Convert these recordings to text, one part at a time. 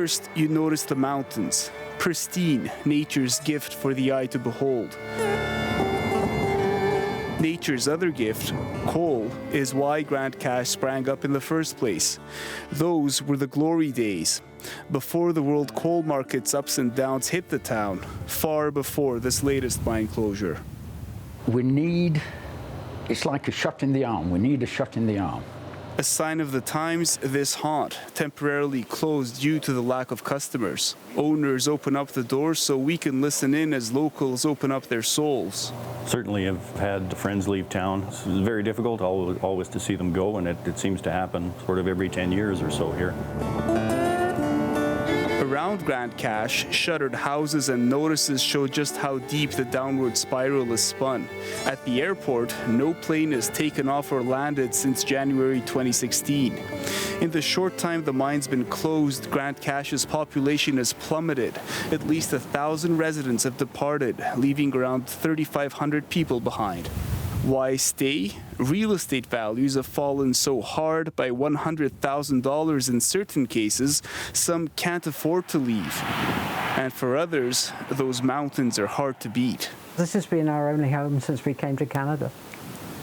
First, you notice the mountains, pristine, nature's gift for the eye to behold. Nature's other gift, coal, is why Grande Cache sprang up in the first place. Those were the glory days, before the world coal market's ups and downs hit the town, far before this latest mine closure. It's like a shot in the arm. We need a shot in the arm. A sign of the times, this haunt temporarily closed due to the lack of customers. Owners open up the doors so we can listen in as locals open up their souls. Certainly have had friends leave town. It's very difficult always to see them go, and it seems to happen sort of every 10 years or so here. Around Grande Cache, shuttered houses and notices show just how deep the downward spiral is spun. At the airport, no plane has taken off or landed since January 2016. In the short time the mine's been closed, Grande Cache's population has plummeted. At least 1,000 residents have departed, leaving around 3,500 people behind. Why stay? Real estate values have fallen so hard by $100,000 in certain cases, some can't afford to leave. And for others, those mountains are hard to beat. This has been our only home since we came to Canada.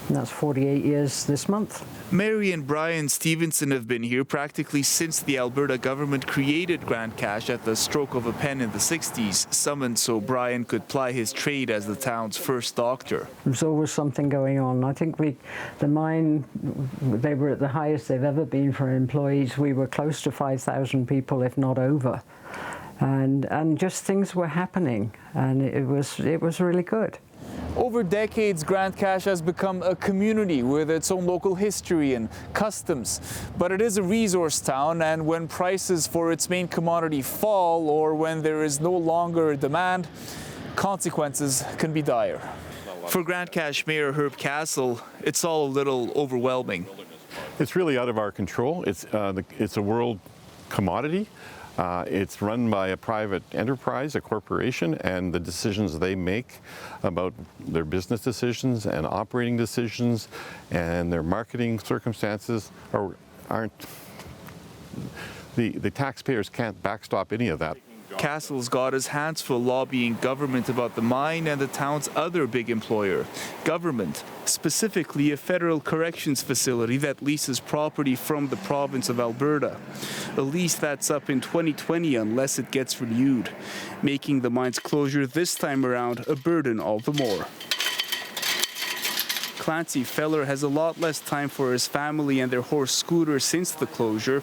And that's 48 years this month. Mary and Brian Stevenson have been here practically since the Alberta government created Grande Cache at the stroke of a pen in the 60s, summoned so Brian could ply his trade as the town's first doctor. There's always something going on. I think the mine, they were at the highest they've ever been for employees. We were close to 5,000 people, if not over. And just things were happening, and it was really good. Over decades, Grande Cache has become a community with its own local history and customs. But it is a resource town, and when prices for its main commodity fall, or when there is no longer a demand, consequences can be dire. For Grande Cache Mayor Herb Castle, it's all a little overwhelming. It's really out of our control. It's a world commodity. It's run by a private enterprise, a corporation, and the decisions they make about their business decisions and operating decisions and their marketing circumstances aren't. The taxpayers can't backstop any of that. Castle's got his hands full lobbying government about the mine and the town's other big employer, government, specifically a federal corrections facility that leases property from the province of Alberta. A lease that's up in 2020 unless it gets renewed, making the mine's closure this time around a burden all the more. Clancy Feller has a lot less time for his family and their horse Scooter since the closure.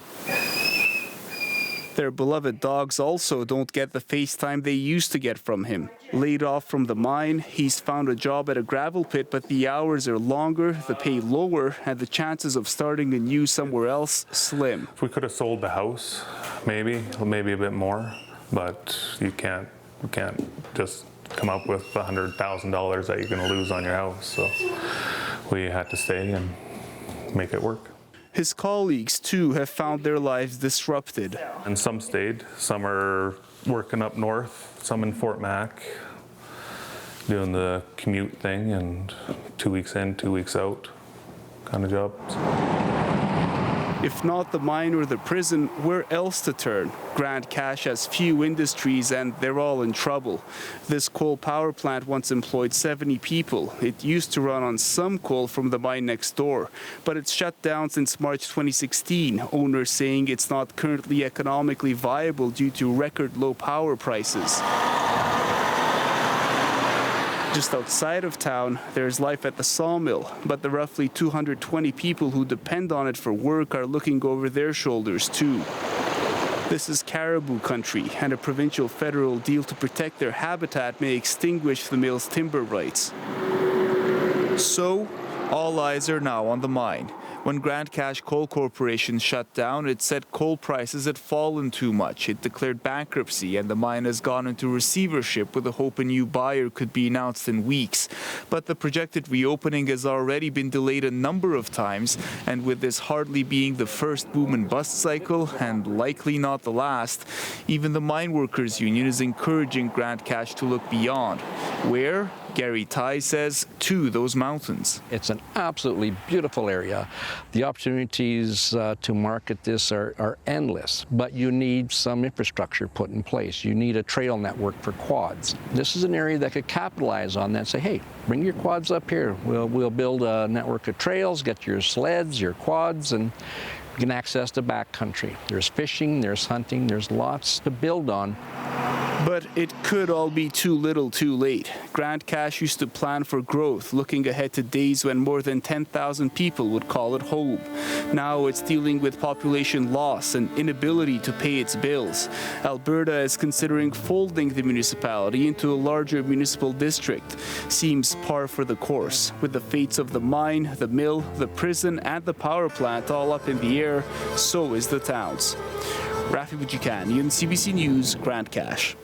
Their beloved dogs also don't get the face time they used to get from him. Laid off from the mine, he's found a job at a gravel pit, but the hours are longer, the pay lower, and the chances of starting anew somewhere else slim. If we could have sold the house, maybe a bit more, but we can't just come up with $100,000 that you're going to lose on your house. So we had to stay and make it work. His colleagues, too, have found their lives disrupted. And some stayed. Some are working up north, some in Fort Mac, doing the commute thing, and 2 weeks in, 2 weeks out kind of jobs. If not the mine or the prison, where else to turn? Grande Cache has few industries and they're all in trouble. This coal power plant once employed 70 people. It used to run on some coal from the mine next door, but it's shut down since March 2016, owners saying it's not currently economically viable due to record low power prices. Just outside of town, there's life at the sawmill, but the roughly 220 people who depend on it for work are looking over their shoulders too. This is caribou country, and a provincial federal deal to protect their habitat may extinguish the mill's timber rights. So, all eyes are now on the mine. When Grande Cache Coal Corporation shut down, it said coal prices had fallen too much. It declared bankruptcy, and the mine has gone into receivership with the hope a new buyer could be announced in weeks. But the projected reopening has already been delayed a number of times, and with this hardly being the first boom and bust cycle, and likely not the last, even the mine workers union is encouraging Grande Cache to look beyond. Where? Gary Ty says to those mountains. It's an absolutely beautiful area. The opportunities to market this are endless, but you need some infrastructure put in place. You need a trail network for quads. This is an area that could capitalize on that and say, hey, bring your quads up here. We'll build a network of trails, get your sleds, your quads, and you can access the backcountry. There's fishing, there's hunting, there's lots to build on. But it could all be too little too late. Grande Cache used to plan for growth, looking ahead to days when more than 10,000 people would call it home. Now it's dealing with population loss and inability to pay its bills. Alberta is considering folding the municipality into a larger municipal district. Seems par for the course. With the fates of the mine, the mill, the prison, and the power plant all up in the air, so is the town's. Rafi Bujikan, CBC News, Grande Cache.